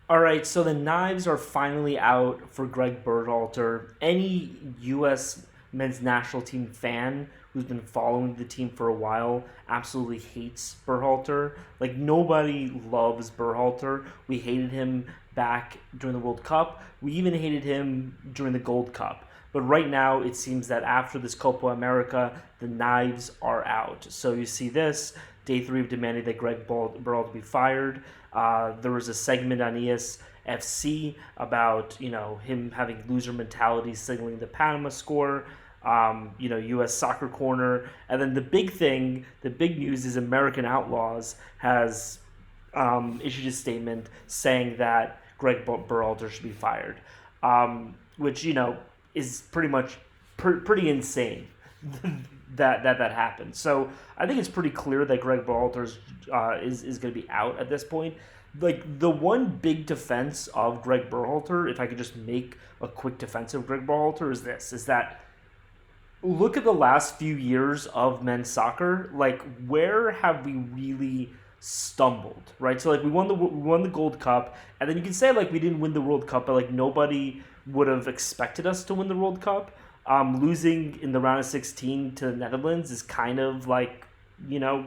All right, so the knives are finally out for Greg Berhalter. Any U.S. men's national team fan who's been following the team for a while absolutely hates Berhalter. Like, nobody loves Berhalter. We hated him back during the World Cup. We even hated him during the Gold Cup. But right now, it seems that after this Copa America, the knives are out. So you see this day three of demanding that Greg Berhalter be fired. There was a segment on ESFC about him having loser mentality, signaling the Panama score. U.S. Soccer Corner, and then the big thing, the big news is American Outlaws has issued a statement saying that Greg Berhalter should be fired, which is pretty much pretty insane that happened. So I think it's pretty clear that Greg Berhalter is going to be out at this point. Like, the one big defense of Greg Berhalter, if I could just make a quick defense of Greg Berhalter, is that look at the last few years of men's soccer. Like, where have we really stumbled, right? So like we won the Gold Cup, and then you can say like we didn't win the World Cup, but like nobody would have expected us to win the World Cup. Losing in the round of 16 to the Netherlands is kind of like, you know,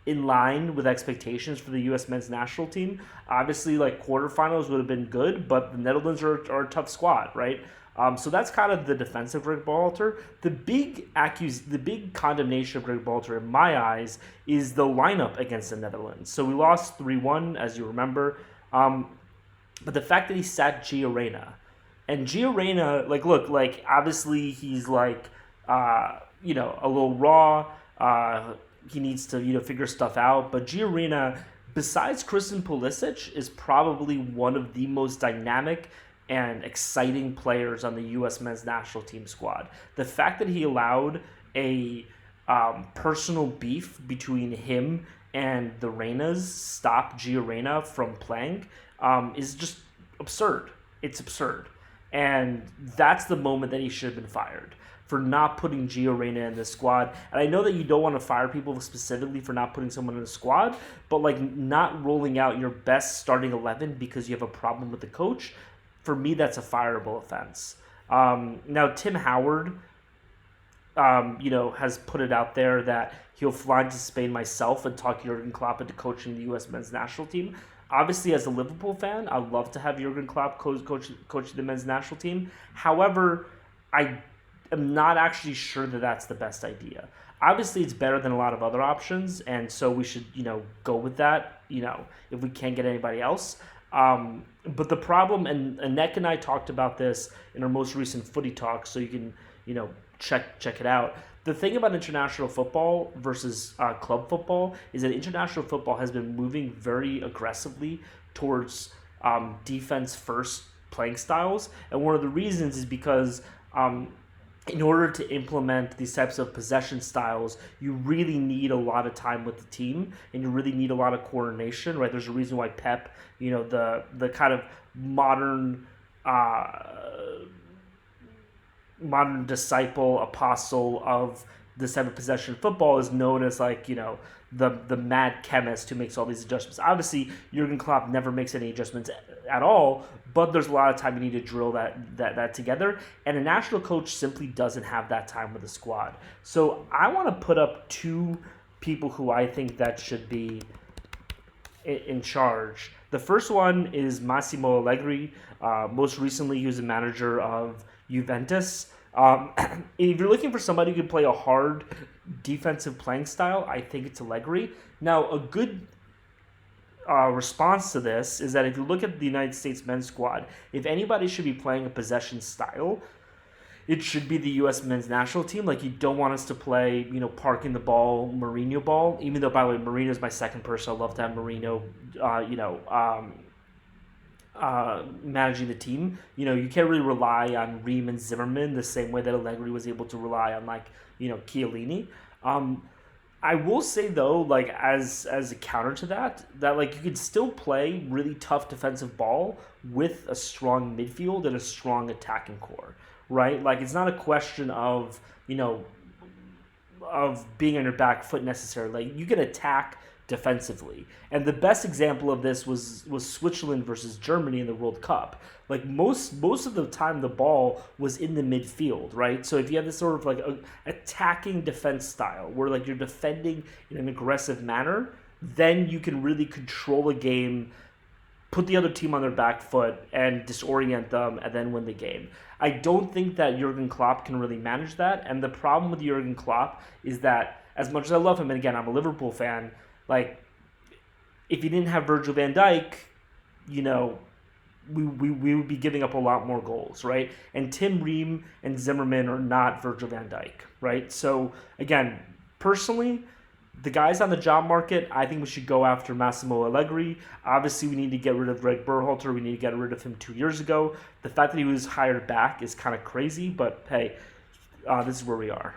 in line with expectations for the U.S. men's national team. Obviously, like, quarterfinals would have been good, but the Netherlands are a tough squad, right? So that's kind of the defense of Greg Berhalter. The big condemnation of Greg Berhalter in my eyes is the lineup against the Netherlands. So we lost 3-1, as you remember. But the fact that he sat Gio Reyna, and Gio Reyna, like, look, like, obviously he's like, a little raw. He needs to, figure stuff out. But Gio Reyna, besides Christian Pulisic, is probably one of the most dynamic and exciting players on the U.S. men's national team squad. The fact that he allowed a personal beef between him and the Reynas stop Gio Reyna from playing is just absurd. It's absurd. And that's the moment that he should have been fired, for not putting Gio Reyna in the squad. And I know that you don't want to fire people specifically for not putting someone in the squad, but like not rolling out your best starting 11 because you have a problem with the coach, for me, that's a fireable offense. Now, Tim Howard, has put it out there that he'll fly to Spain myself and talk Jurgen Klopp into coaching the U.S. men's national team. Obviously, as a Liverpool fan, I'd love to have Jurgen Klopp coach the men's national team. However, I am not actually sure that that's the best idea. Obviously, it's better than a lot of other options, and so we should, go with that, if we can't get anybody else. But the problem, and Nick and I talked about this in our most recent footy talk, so you can, check it out. The thing about international football versus club football is that international football has been moving very aggressively towards defense first playing styles, and one of the reasons is because in order to implement these types of possession styles, you really need a lot of time with the team, and you really need a lot of coordination, right? There's a reason why Pep, the kind of modern disciple, apostle of this type of possession football, is known as like, the mad chemist who makes all these adjustments. Obviously, Jurgen Klopp never makes any adjustments at all, but there's a lot of time you need to drill that together, and a national coach simply doesn't have that time with the squad. So I want to put up two people who I think that should be in charge. The first one is Massimo Allegri. Most recently, he was a manager of Juventus. If you're looking for somebody who can play a hard defensive playing style, I think it's Allegri. Now, a good response to this is that if you look at the United States men's squad, if anybody should be playing a possession style, it should be the U.S. men's national team. Like, you don't want us to play, parking the ball, Mourinho ball. Even though, by the way, Mourinho is my second person. I love to have Mourinho, managing the team. You can't really rely on Ream and Zimmerman the same way that Allegri was able to rely on, like, Chiellini. I will say, though, like, as a counter to that like, you could still play really tough defensive ball with a strong midfield and a strong attacking core, right? Like, it's not a question of, of being on your back foot necessarily. Like, you can attack defensively. And the best example of this was Switzerland versus Germany in the World Cup. Like most of the time, the ball was in the midfield, right? So if you have this sort of like attacking defense style where like you're defending in an aggressive manner, then you can really control a game, put the other team on their back foot and disorient them and then win the game. I don't think that Jurgen Klopp can really manage that. And the problem with Jurgen Klopp is that as much as I love him, and again, I'm a Liverpool fan, like if he didn't have Virgil van Dijk, you know, we would be giving up a lot more goals, right? And Tim Ream and Zimmerman are not Virgil van Dijk, right? So again, personally, the guys on the job market, I think we should go after Massimo Allegri. Obviously, we need to get rid of Greg Berhalter. We need to get rid of him 2 years ago. The fact that he was hired back is kind of crazy, but hey, this is where we are.